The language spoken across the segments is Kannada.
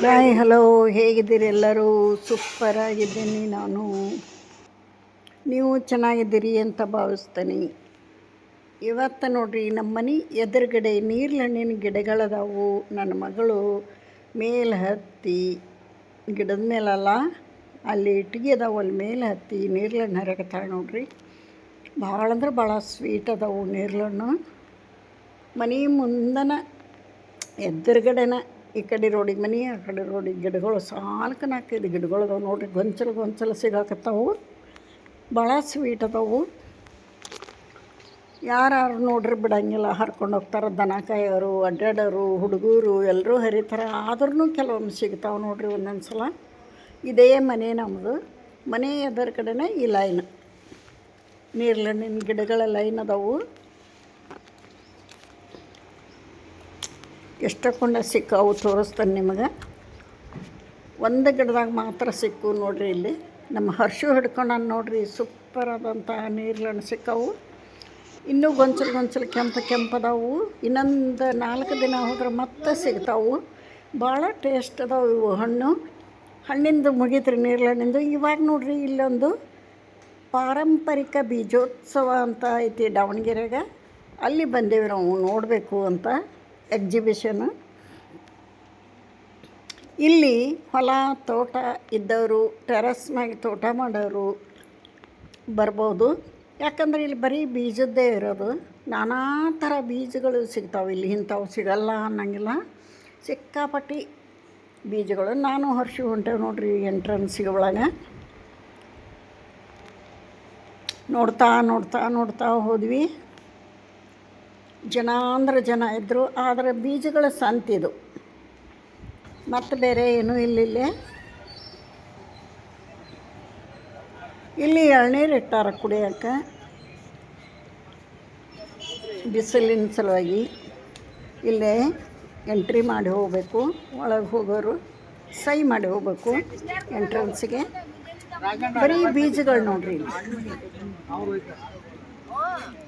ಹಾಯ್ ಹಲೋ, ಹೇಗಿದ್ದೀರಿ ಎಲ್ಲರೂ? ಸೂಪರ್ ಆಗಿದ್ದೀನಿ ನಾನು. ನೀವು ಚೆನ್ನಾಗಿದ್ದೀರಿ ಅಂತ ಭಾವಿಸ್ತೀನಿ. ಇವತ್ತು ನೋಡ್ರಿ, ನಮ್ಮ ಮನೆ ಎದುರುಗಡೆ ನೀರ್ಹಣ್ಣಿನ ಗಿಡಗಳದಾವು. ನನ್ನ ಮಗಳು ಮೇಲೆ ಹತ್ತಿ, ಗಿಡದ ಮೇಲಲ್ಲ, ಅಲ್ಲಿ ಇಟ್ಟಿಗೆ ಅದಾವು, ಅಲ್ಲಿ ಮೇಲೆ ಹತ್ತಿ ನೀರ್ಹಣ್ಣು ಹರಕತ್ತಾಳೆ ನೋಡ್ರಿ. ಭಾಳ ಅಂದ್ರೆ ಭಾಳ ಸ್ವೀಟ್ ಅದಾವು ನೀರ್ಹಣ್ಣು. ಮನೆ ಮುಂದನ ಎದುರುಗಡೆನ, ಈ ಕಡೆ ರೋಡಿಗೆ ಮನೆ, ಆ ಕಡೆ ರೋಡಿಗೆ ಗಿಡಗಳು, 4-5 ಗಿಡಗಳು ಅದಾವೆ ನೋಡ್ರಿ. ಗೊಂಚಲು ಸಿಗಾಕತ್ತಾವು. ಭಾಳ ಸ್ವೀಟ್ ಅದಾವು. ಯಾರು ನೋಡ್ರಿ ಬಿಡಂಗಿಲ್ಲ, ಹರ್ಕೊಂಡು ಹೋಗ್ತಾರೆ. ದನ ಕಾಯೋರು, ಅಡ್ಡಾಡೋರು, ಹುಡುಗರು ಎಲ್ಲರೂ ಹರಿತಾರೆ. ಆದ್ರೂ ಕೆಲವೊಮ್ಮೆ ಸಿಗ್ತಾವೆ ನೋಡ್ರಿ ಒಂದೊಂದು ಸಲ. ಇದೇ ಮನೆ ನಮ್ಮದು. ಮನೆ ಎದುರು ಕಡೆನೇ ಈ ಲೈನ್ ನೀರ್ಹಣ್ಣಿನ ಗಿಡಗಳ ಲೈನ್ ಅದಾವು. ಎಷ್ಟಕ್ಕೊಂಡ ಸಿಕ್ಕಾವು ತೋರಿಸ್ತಾನೆ ನಿಮಗೆ. ಒಂದು ಗಿಡದಾಗ ಮಾತ್ರ ಸಿಕ್ಕು ನೋಡ್ರಿ. ಇಲ್ಲಿ ನಮ್ಮ ಹರ್ಷು ಹಿಡ್ಕೊಂಡು ನೋಡ್ರಿ, ಸೂಪರ್ ಆದಂಥ ನೀರ್ಹಣ್ಣು ಸಿಕ್ಕಾವು. ಇನ್ನೂ ಗೊಂಚಲು ಕೆಂಪದಾವು. ಇನ್ನೊಂದು 4 ದಿನ ಹೋದ್ರೆ ಮತ್ತೆ ಸಿಗ್ತಾವು. ಭಾಳ ಟೇಸ್ಟ್ ಅದಾವೆ ಇವು ಹಣ್ಣು. ಹಣ್ಣಿಂದು ಮುಗೀತ್ರಿ ನೀರ್ಹಣ್ಣಿಂದು. ಇವಾಗ ನೋಡ್ರಿ, ಇಲ್ಲೊಂದು ಪಾರಂಪರಿಕ ಬೀಜೋತ್ಸವ ಅಂತ ಐತಿ ದಾವಣಗೆರೆಗೆ. ಅಲ್ಲಿ ಬಂದೇವಿ ನಾವು ನೋಡಬೇಕು ಅಂತ, ಎಕ್ಸಿಬಿಷನ್. ಇಲ್ಲಿ ಹೊಲ ತೋಟ ಇದ್ದವರು, ಟೆರಸ್ ಮ್ಯಾಗೆ ತೋಟ ಮಾಡೋರು ಬರ್ಬೋದು. ಯಾಕಂದ್ರೆ ಇಲ್ಲಿ ಬರೀ ಬೀಜದ್ದೇ ಇರೋದು. ನಾನಾ ಥರ ಬೀಜಗಳು ಸಿಗ್ತಾವೆ ಇಲ್ಲಿ. ಇಂಥವು ಸಿಗಲ್ಲ ಅನ್ನಂಗಿಲ್ಲ, ಸಿಕ್ಕಾಪಟ್ಟಿ ಬೀಜಗಳು. ನಾನು ಹರ್ಷು ಹೊಂಟೇವೆ ನೋಡ್ರಿ ಎಂಟ್ರೆನ್ಸಿಗೆ ಒಳಗೆ. ನೋಡ್ತಾ ಹೋದ್ವಿ. ಜನ ಅಂದ್ರೆ ಜನ ಇದ್ದರು. ಆದರೆ ಬೀಜಗಳ ಸಂತಿದು, ಮತ್ತು ಬೇರೆ ಏನೂ ಇಲ್ಲಿ ಎಳ್ನೀರು ಇಟ್ಟಾರ ಕುಡಿಯೋಕ್ಕೆ, ಬಿಸಿಲಿನ ಸಲುವಾಗಿ. ಇಲ್ಲೇ ಎಂಟ್ರಿ ಮಾಡಿ ಹೋಗಬೇಕು. ಒಳಗೆ ಹೋಗೋರು ಸಹಿ ಮಾಡಿ ಹೋಗ್ಬೇಕು ಎಂಟ್ರೆನ್ಸಿಗೆ. ಬರೀ ಬೀಜಗಳು ನೋಡ್ರಿ.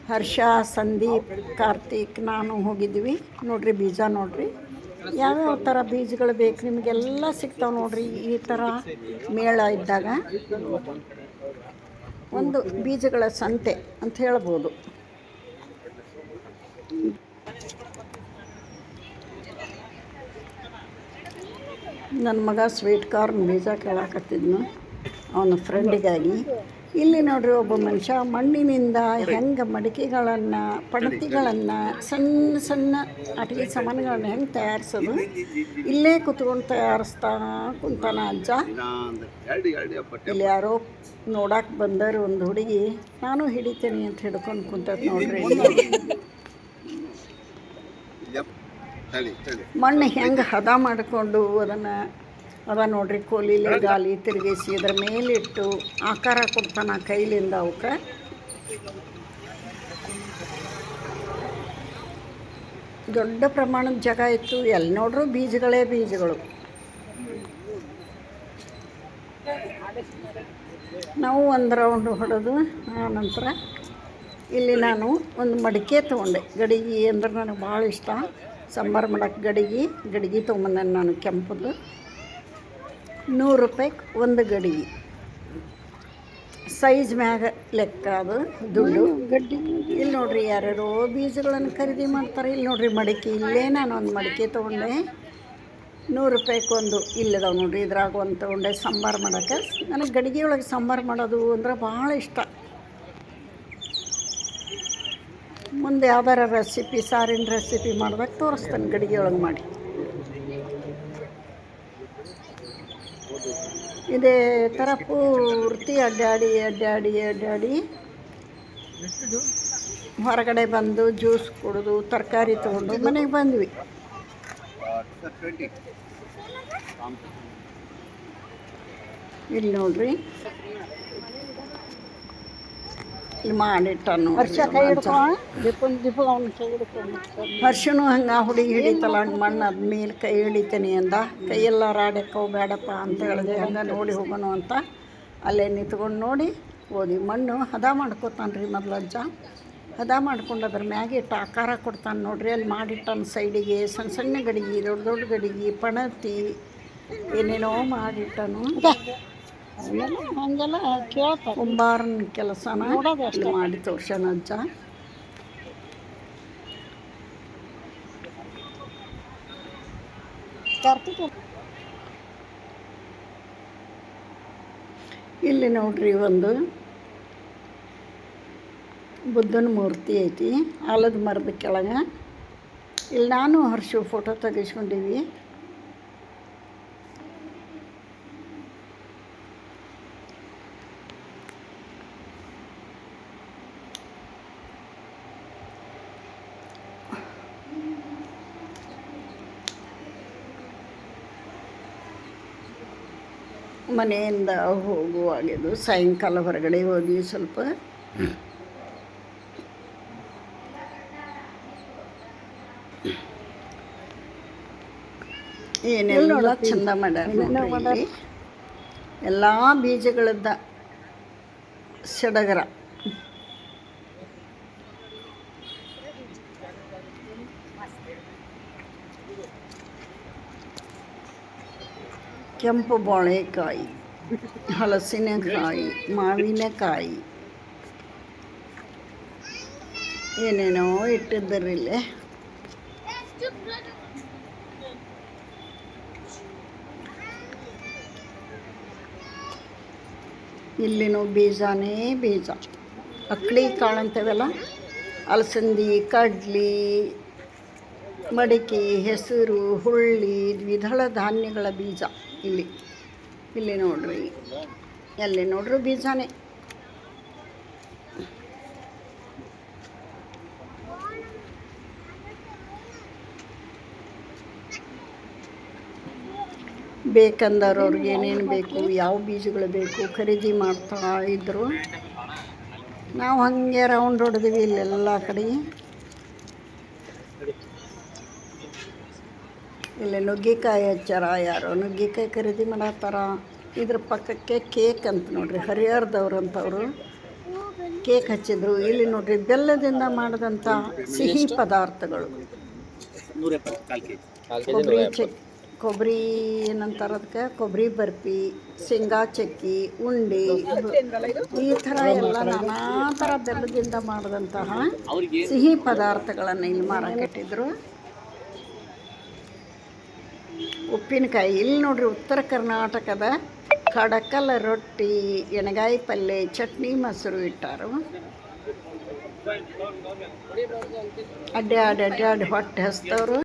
ಹರ್ಷ, ಸಂದೀಪ್, ಕಾರ್ತಿಕ್, ನಾನು ಹೋಗಿದ್ವಿ ನೋಡ್ರಿ. ಬೀಜ ನೋಡ್ರಿ, ಯಾವ್ಯಾವ ಥರ ಬೀಜಗಳು ಬೇಕು ನಿಮಗೆಲ್ಲ ಸಿಗ್ತಾವೆ ನೋಡ್ರಿ. ಈ ಥರ ಮೇಳ ಇದ್ದಾಗ ಒಂದು ಬೀಜಗಳ ಸಂತೆ ಅಂತ ಹೇಳ್ಬೋದು. ನನ್ನ ಮಗ ಸ್ವೀಟ್ ಕಾರ್ನ್ ಬೀಜ ಕೇಳಾಕತ್ತಿದ್ನು ಅವನ ಫ್ರೆಂಡಿಗಾಗಿ. ಇಲ್ಲಿ ನೋಡ್ರಿ, ಒಬ್ಬ ಮನುಷ್ಯ ಮಣ್ಣಿನಿಂದ ಹೆಂಗೆ ಮಡಿಕೆಗಳನ್ನು, ಪಣತಿಗಳನ್ನು, ಸಣ್ಣ ಅಡುಗೆ ಸಾಮಾನುಗಳನ್ನ ಹೆಂಗೆ ತಯಾರಿಸೋದು, ಇಲ್ಲೇ ಕುತ್ಕೊಂಡು ತಯಾರಿಸ್ತಾ ಕುಂತಾನ ಅಜ್ಜ. ಇಲ್ಲಿ ಯಾರೋ ನೋಡಕ್ಕೆ ಬಂದರು ಒಂದು ಹುಡುಗಿ, ನಾನು ಹಿಡಿತೀನಿ ಅಂತ ಹಿಡ್ಕೊಂಡು ಕುಂತದ್ ನೋಡ್ರಿ. ಮಣ್ಣು ಹೆಂಗೆ ಹದ ಮಾಡಿಕೊಂಡು ಅದ ನೋಡ್ರಿ. ಕೋಲಿಲೆ ಗಾಲಿ ತಿರುಗಿಸಿ ಅದರ ಮೇಲಿಟ್ಟು ಆಕಾರ ಕೊಡ್ತಾನ ಕೈಲಿಂದ. ಅವಕ್ಕೆ ದೊಡ್ಡ ಪ್ರಮಾಣದ ಜಾಗ ಇತ್ತು. ಎಲ್ಲಿ ನೋಡ್ರು ಬೀಜಗಳು. ನಾವು ಒಂದು ರೌಂಡ್ ಹೊಡೆದು ಆನಂತರ ಇಲ್ಲಿ ನಾನು ಒಂದು ಮಡಿಕೆ ತೊಗೊಂಡೆ. ಗಡಿಗೆ ಅಂದ್ರೆ ನನಗೆ ಭಾಳ ಇಷ್ಟ. ಸಾಂಬಾರು ಮಾಡೋಕ್ಕೆ ಗಡಿಗೆ ತೊಗೊಂಬಂದೆ ನಾನು, ಕೆಂಪದು. 100 ರೂಪಾಯಿಗೆ ಒಂದು ಗಡಿಗೆ. ಸೈಜ್ ಮ್ಯಾಗ ಲೆಕ್ಕ ಅದು ದುಡ್ಡು. ಇಲ್ಲಿ ನೋಡ್ರಿ, ಯಾರ್ಯಾರೋ ಬೀಜಗಳನ್ನು ಖರೀದಿ ಮಾಡ್ತಾರೆ. ಇಲ್ಲಿ ನೋಡ್ರಿ ಮಡಿಕೆ. ಇಲ್ಲೇ ನಾನು ಒಂದು ಮಡಿಕೆ ತೊಗೊಂಡೆ. 100 ರೂಪಾಯಿಗೆ ಒಂದು. ಇಲ್ಲದಾವೆ ನೋಡ್ರಿ. ಇದ್ರಾಗ ಒಂದು ತೊಗೊಂಡೆ ಸಾಂಬಾರು ಮಾಡೋಕ್ಕೆ. ನನಗೆ ಗಡಿಗೆ ಒಳಗೆ ಸಾಂಬಾರು ಮಾಡೋದು ಅಂದ್ರೆ ಭಾಳ ಇಷ್ಟ. ಮುಂದೆ ಯಾವ್ದಾರ ರೆಸಿಪಿ, ಸಾರಿನ ರೆಸಿಪಿ ಮಾಡಿದಾಗ ತೋರಿಸ್ತಾನೆ ಗಡಿಗೆ ಒಳಗೆ ಮಾಡಿ. ಇದೇ ಥರ ಪೂರ್ತಿ ಅಡ್ಡಾಡಿ ಹೊರಗಡೆ ಬಂದು ಜ್ಯೂಸ್ ಕುಡಿದು ತರಕಾರಿ ತೊಗೊಂಡು ಮನೆಗೆ ಬಂದ್ವಿ. ಇಲ್ಲಿ ನೋಡ್ರಿ, ಇಲ್ಲಿ ಮಾಡಿಟ್ಟಾನು. ಹರ್ಷನು ಹಂಗೆ ಹುಡುಗಿ ಹಿಡಿತಲ್ಲ, ಹಂಗೆ ಮಣ್ಣು ಆದ್ಮೇಲೆ ಕೈ ಹಿಡಿತೀನಿ ಅಂದ. ಕೈಯೆಲ್ಲ ರಾಡಕ್ಕೆ ಬೇಡಪ್ಪ ಅಂತ ಹೇಳಿದೆ. ಹಂಗೆ ನೋಡಿ ಹೋಗೋಣ ಅಂತ ಅಲ್ಲೇ ನಿಂತ್ಕೊಂಡು ನೋಡಿ ಹೋದ್ವಿ. ಮಣ್ಣು ಹದ ಮಾಡ್ಕೊತಾನೆ ರೀ ಮೊದಲು ಅಜ್ಜ. ಹದ ಮಾಡ್ಕೊಂಡು ಅದ್ರ ಮ್ಯಾಗೆ ಇಟ್ಟು ಆಕಾರ ಕೊಡ್ತಾನೆ ನೋಡ್ರಿ. ಅಲ್ಲಿ ಮಾಡಿಟ್ಟಾನ ಸೈಡಿಗೆ ಸಣ್ಣ ಗಡಿಗೆ, ದೊಡ್ಡ ಗಡಿಗೆ, ಪಣತಿ ಏನೇನೋ ಮಾಡಿಟ್ಟನು. ಹಂಗೆಲ್ಲ ಕೇಳ್ತಾರೆ. ಕುಂಬಾರನ ಕೆಲಸನ ನೋಡೋದು ಅಷ್ಟೇ. ಇಲ್ಲಿ ಮಾಡಿ ತೋರ್ಸ್ಯಾನ ಅಜ್ಜ. ಇಲ್ಲಿ ನೋಡ್ರಿ ಒಂದು ಬುದ್ಧನ ಮೂರ್ತಿ ಐತಿ ಆಲದ ಮರದ ಕೆಳಗೆ. ಇಲ್ಲಿ ನಾನು ಹರ್ಷು ಫೋಟೋ ತೆಗಿಸ್ಕೊಂಡಿವಿ. ಮನೆಯಿಂದ ಹೋಗುವಾಗಿದ್ದು ಸಾಯಂಕಾಲ ಹೊರಗಡೆ ಹೋದ್ವಿ ಸ್ವಲ್ಪ. ಏನೆಲ್ಲ ಚಂದ ಮಾಡ್ಯಾರ ನೋಡ್ರಿ. ಎಲ್ಲ ಬೀಜಗಳದ್ದ ಸಡಗರ. ಕೆಂಪು ಬಾಳೆಕಾಯಿ, ಹಲಸಿನಕಾಯಿ, ಮಾವಿನಕಾಯಿ, ಏನೇನೋ ಇಟ್ಟಿದ್ದರಿಲ್ಲೇ. ಇಲ್ಲಿನೂ ಬೀಜನೇ ಬೀಜ. ಅಕ್ಕಡಿ ಕಾಳು ಅಂತೇವಲ್ಲ, ಅಲಸಂದಿ, ಕಡ್ಲಿ, ಮಡಿಕೆ, ಹೆಸರು, ಹುಳ್ಳಿ, ದ್ವಿದಳ ಧಾನ್ಯಗಳ ಬೀಜ ಇಲ್ಲಿ ನೋಡ್ರಿ. ಎಲ್ಲಿ ನೋಡ್ರಿ ಬೀಜನೇ. ಬೇಕಂದವ್ರಿಗೆ ಏನೇನು ಬೇಕು, ಯಾವ ಬೀಜಗಳು ಬೇಕು ಖರೀದಿ ಮಾಡ್ತಾ ಇದ್ರು. ನಾವು ಹಾಗೆ ರೌಂಡ್ ಹೊಡೆದಿವಿ ಇಲ್ಲೆಲ್ಲ ಕಡೆ. ಇಲ್ಲಿ ನುಗ್ಗಿಕಾಯಿ ಹಚ್ಚಾರ, ಯಾರೋ ನುಗ್ಗಿಕಾಯಿ ಖರೀದಿ ಮಾಡತ್ತಾರ. ಇದ್ರ ಪಕ್ಕಕ್ಕೆ ಕೇಕ್ ಅಂತ ನೋಡ್ರಿ, ಹರಿಹರದವ್ರು ಅಂತವರು ಕೇಕ್ ಹಚ್ಚಿದ್ರು. ಇಲ್ಲಿ ನೋಡ್ರಿ ಬೆಲ್ಲದಿಂದ ಮಾಡಿದಂಥ ಸಿಹಿ ಪದಾರ್ಥಗಳು, ಕೊಬ್ಬರಿ ಏನಂತಾರೆ ಅದಕ್ಕೆ, ಕೊಬ್ಬರಿ ಬರ್ಫಿ, ಶೇಂಗಾ ಚಕ್ಕಿ, ಉಂಡೆ, ಈ ಥರ ಎಲ್ಲ ನಾನಾ ಥರ ಬೆಲ್ಲದಿಂದ ಮಾಡಿದಂತಹ ಸಿಹಿ ಪದಾರ್ಥಗಳನ್ನು ಇಲ್ಲಿ ಮಾರಾಕಿಟ್ಟಿದ್ರು. ಉಪ್ಪಿನಕಾಯಿ ಇಲ್ಲಿ ನೋಡ್ರಿ, ಉತ್ತರ ಕರ್ನಾಟಕದ ಕಡಕಲ ರೊಟ್ಟಿ, ಎಣಗಾಯಿ ಪಲ್ಯ, ಚಟ್ನಿ, ಮೊಸರು ಇಟ್ಟಾರು. ಅಡ್ಡಾಡಿ ಹೊಟ್ಟೆ ಹಸ್ತವ್ರು.